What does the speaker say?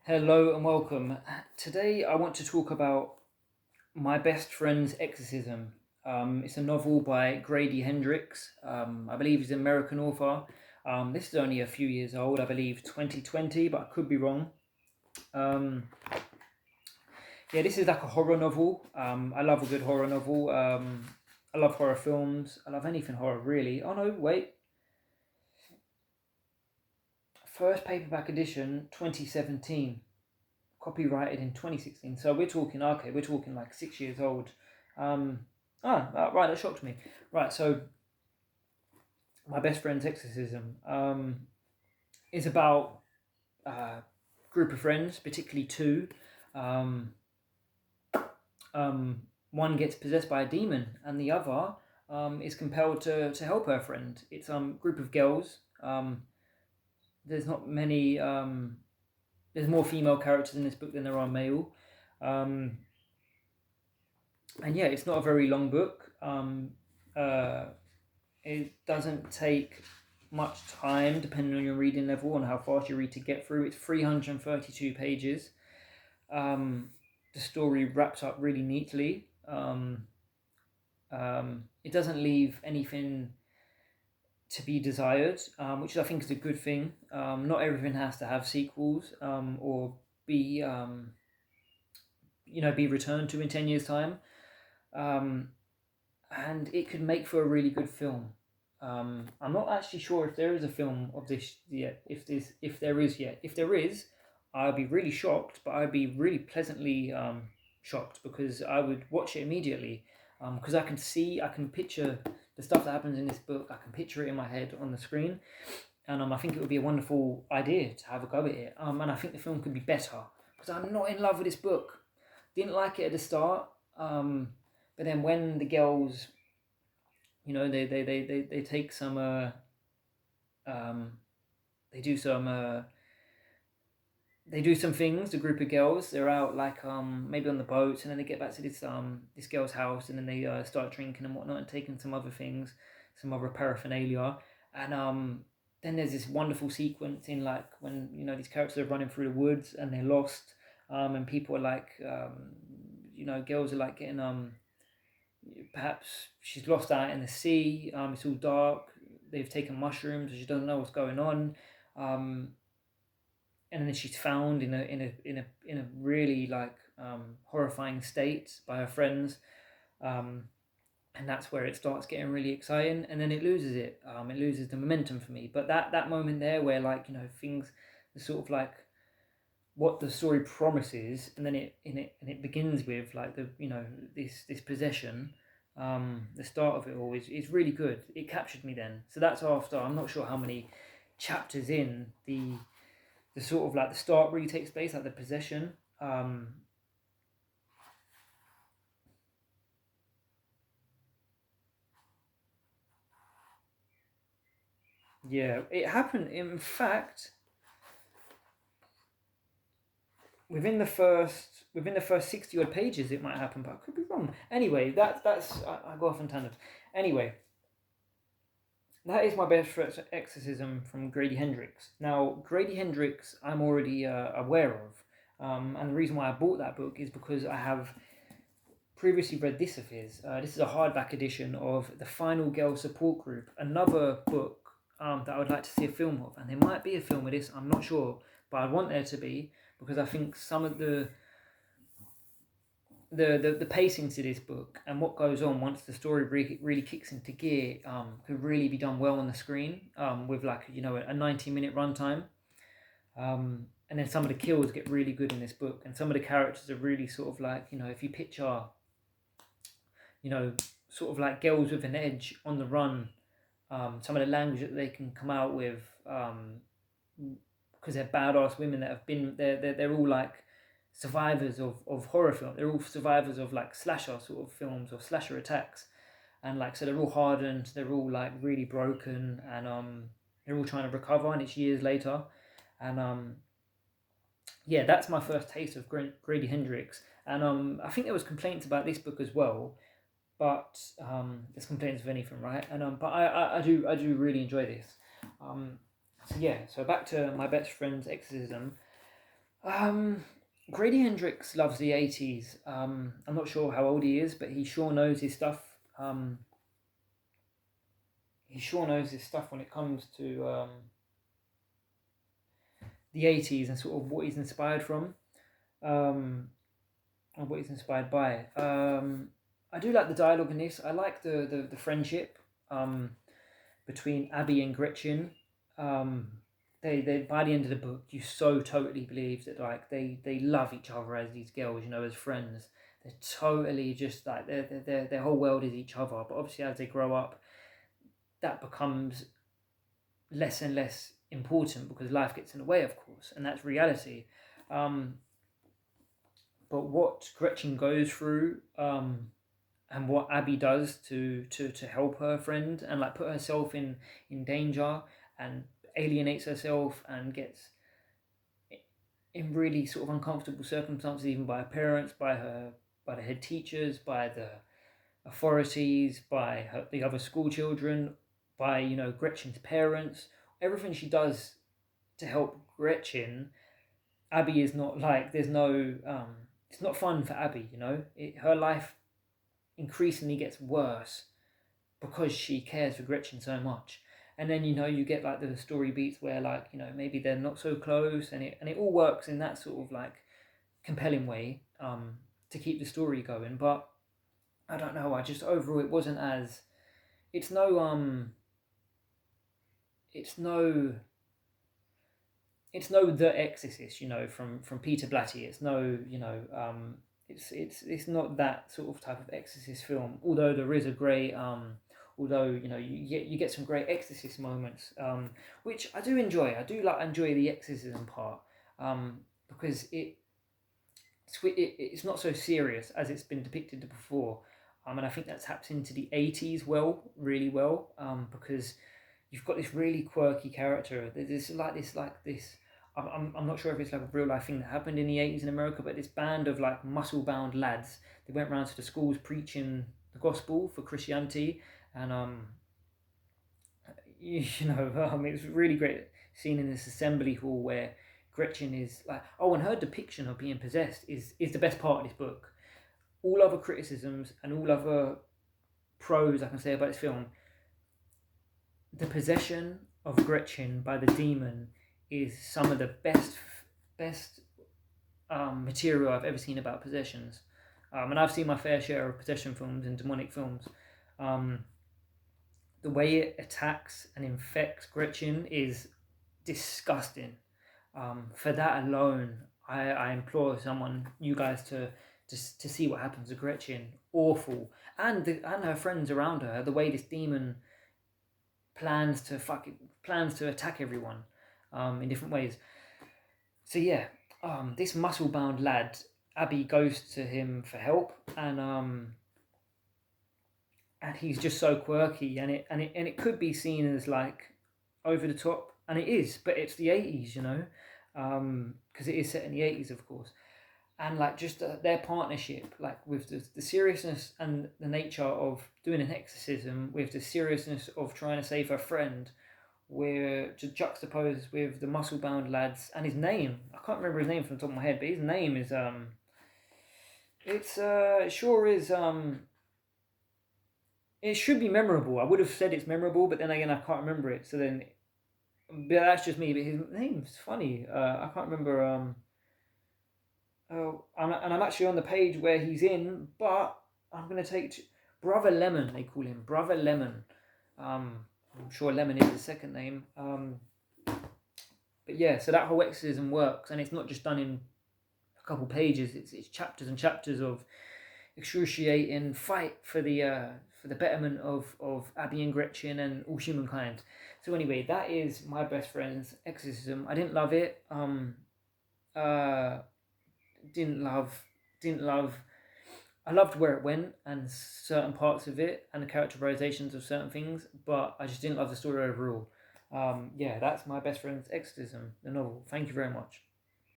Hello and welcome. Today I want to talk about my best friend's Exorcism. It's a novel by Grady Hendrix. I believe he's an American author. This is only a few years old, I believe 2020, but I could be wrong. Um, yeah, this is like a horror novel. I love a good horror novel. I love horror films. I love anything horror, really. Oh no, wait. First paperback edition, 2017. Copyrighted in 2016. So we're talking like 6 years old. Um, right, that shocked me. Right, so my best friend's Exorcism is about a group of friends, particularly two. Um, One gets possessed by a demon, and the other is compelled to help her friend. It's a group of girls. There's not many. There's more female characters in this book than there are male. Um, and yeah, it's not a very long book. Uh, it doesn't take much time, depending on your reading level, on how fast you read to get through. It's 332 pages. The story wraps up really neatly. It doesn't leave anything to be desired, which I think is a good thing. Not everything has to have sequels or be be returned to in 10 years' time. Um, and it could make for a really good film. I'm not actually sure if there is a film of this yet. If there is yet, if there is, I'd be really shocked. But I'd be really pleasantly shocked because I would watch it immediately. Because I can picture the stuff that happens in this book. I can picture it in my head on the screen, and I think it would be a wonderful idea to have a go at it. And I think the film could be better because I'm not in love with this book. Didn't like it at the start. But then when the girls, they take some um they do some they do some things. The group of girls, they're out like maybe on the boats, and then they get back to this girl's house, and then they start drinking and whatnot and taking some other things, some other paraphernalia. And then there's this wonderful sequence in like when these characters are running through the woods and they're lost, and people are like girls are like getting perhaps she's lost out in the sea. It's all dark. They've taken mushrooms, and she doesn't know what's going on. Um, and then she's found in a really like horrifying state by her friends. Um, and that's where it starts getting really exciting, and then it loses it. It loses the momentum for me. But that moment there, where like things, are sort of like what the story promises, and then it begins with like this possession. The start of it all is really good. It captured me then. So that's after I'm not sure how many chapters in the sort of like the start really takes place, like the possession. Yeah, it happened. In fact, within the first 60 odd pages, it might happen, but I could be wrong. Anyway, that's I go off on tangent. Anyway, that is my best friend's Exorcism from Grady Hendrix. Now, Grady Hendrix, I'm already aware of, and the reason why I bought that book is because I have previously read this of his. This is a hardback edition of The Final Girl Support Group, another book that I would like to see a film of, and there might be a film of this. I'm not sure, but I want there to be because I think some of the pacing to this book and what goes on once the story really kicks into gear could really be done well on the screen with like a 90-minute runtime, and then some of the kills get really good in this book, and some of the characters are really sort of like if you picture sort of like girls with an edge on the run, some of the language that they can come out with, because they're badass women that have been they're all like survivors of horror film. They're all survivors of like slasher sort of films or slasher attacks, and like so they're all hardened. They're all like really broken, and they're all trying to recover, and it's years later, and yeah, that's my first taste of Grady Hendrix, and I think there was complaints about this book as well, but there's complaints of anything, right? And but I do really enjoy this. So yeah, so back to my best friend's Exorcism. Um, Grady Hendrix loves the 80s. I'm not sure how old he is, but he sure knows his stuff. He sure knows his stuff when it comes to the 80s and sort of what he's inspired from, and what he's inspired by. I do like the dialogue in this. I like the friendship um, between Abby and Gretchen. Um, they by the end of the book, you so totally believe that like they love each other as these girls, as friends. They're totally just like their whole world is each other. But obviously, as they grow up, that becomes less and less important because life gets in the way, of course, and that's reality. Um, but what Gretchen goes through, and what Abby does to help her friend and like put herself in danger and alienates herself and gets in really sort of uncomfortable circumstances, even by her parents, by the head teachers, by the authorities, by the other school children, by Gretchen's parents. Everything she does to help Gretchen, Abby is not like there's no. It's not fun for Abby. Her life increasingly gets worse because she cares for Gretchen so much. And then you get like the story beats where like maybe they're not so close, and it all works in that sort of like compelling way to keep the story going. But I don't know. I just overall it wasn't as it's no it's no it's no The Exorcist, from Peter Blatty. It's no, it's not that sort of type of Exorcist film. Although there is a great, although you get some great Exorcist moments, which I do enjoy. I do like enjoy the exorcism part, because it's not so serious as it's been depicted before, and I think that taps into the 80s really well, because you've got this really quirky character. There's like this. I'm not sure if it's like a real life thing that happened in the 80s in America, but this band of like muscle bound lads, they went around to the schools preaching the gospel for Christianity, and it's really great scene in this assembly hall where Gretchen is like, oh, and her depiction of being possessed is the best part of this book. All other criticisms and all other pros I can say about this film, the possession of Gretchen by the demon is some of the best material I've ever seen about possessions. And I've seen my fair share of possession films and demonic films. Um, the way it attacks and infects Gretchen is disgusting. For that alone, I implore you guys, to see what happens to Gretchen. Awful, and her friends around her. The way this demon plans to attack everyone, in different ways. So yeah, this muscle bound lad, Abby goes to him for help, and he's just so quirky, and it could be seen as like over the top, and it is, but it's the 80s, because it is set in the 80s, of course. And like just their partnership, like with the seriousness and the nature of doing an exorcism, with the seriousness of trying to save her friend, were to juxtapose with the muscle bound lads, and his name, I can't remember his name from the top of my head, but his name is it sure is it should be memorable. I would have said it's memorable, but then again I can't remember it. So then, but that's just me. But his name's funny. I can't remember. I'm actually on the page where he's in, but I'm gonna take Brother Lemon. They call him Brother Lemon. I'm sure Lemon is his second name. But yeah, so that whole exorcism works, and it's not just done in a couple pages. It's chapters and chapters of excruciating fight for the betterment of Abby and Gretchen and all humankind. So anyway, that is my best friend's exorcism. I didn't love it. Uh, didn't love, didn't love. I loved where it went and certain parts of it and the characterizations of certain things, but I just didn't love the story overall. Yeah, that's my best friend's exorcism, the novel. Thank you very much.